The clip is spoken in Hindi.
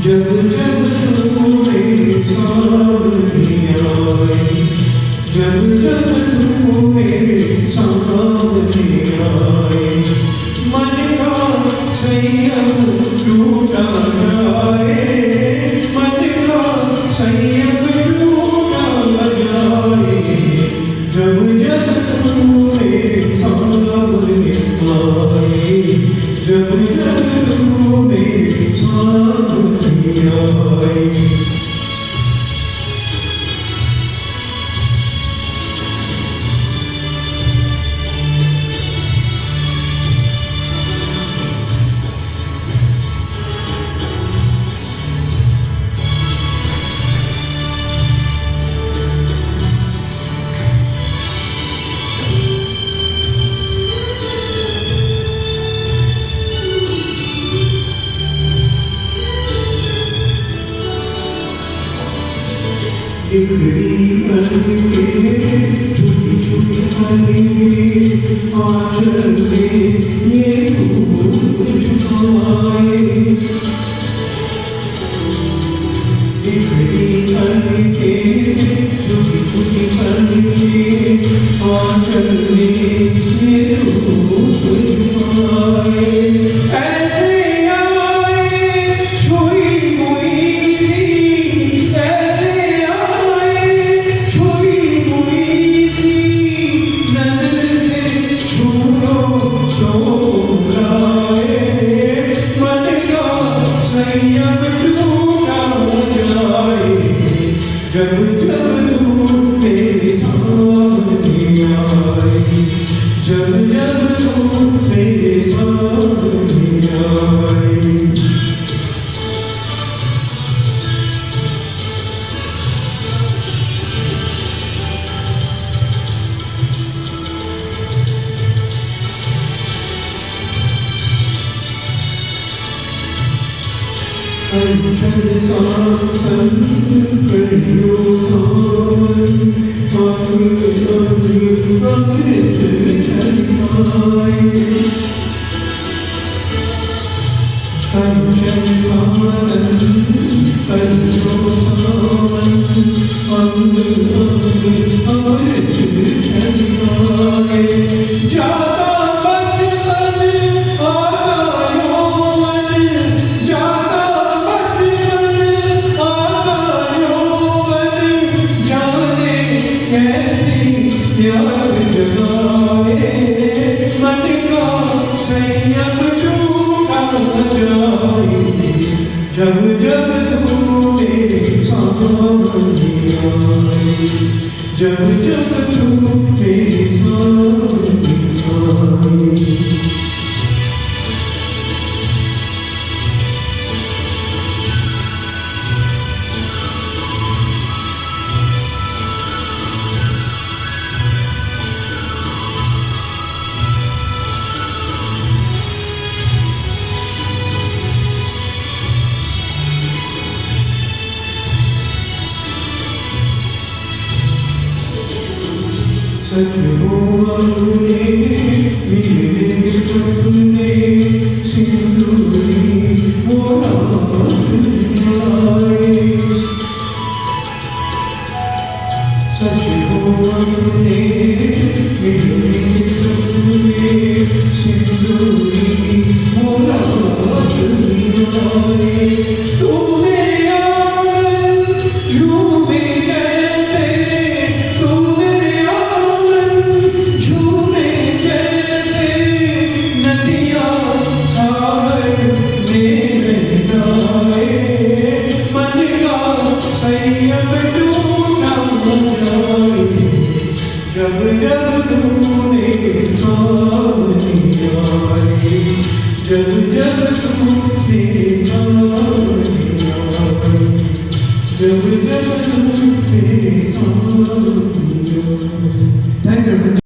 जब जब तू मेरे सामने आए, जब जब तू मेरे सामने आए, मन का संयम टूटा जाए, मन का संयम टूटा जाए, जब जब तू मेरे सामने आए, जब जब तू मेरे सामने आए। बिखरी पलकें, झुकी झुकी पलकें, आंचल में ये रूप छुपाए। बिखरी पलकें, झुकी झुकी पलकें, आंचल में ये रूप छुपाए। जब जब तू मेरे सामने आए, जब जब तू मेरे सामने आए। अंचल सांपन कहियो थावन, अंग अंग अमृत छलकाए। अंचल सांपन कहियो थावन, अंग अंग अमृत छलकाए। प्यास जगाए, मन का संयम टूटा जाए, जब जब तू मेरे सामने आए, जब जब तू मेरे सामने आए। सच हो अपने मेरे सपने, सिंदूरी वो रात आए। सच हो अपने मेरे सपने, सिंदूरी वो रात आए। तू मेरे आंगन झूमे जैसे, तू संयम टूटा जाए, जब जब तू मेरे सामने आए, जब जब तू मेरे सामने आए, जब जब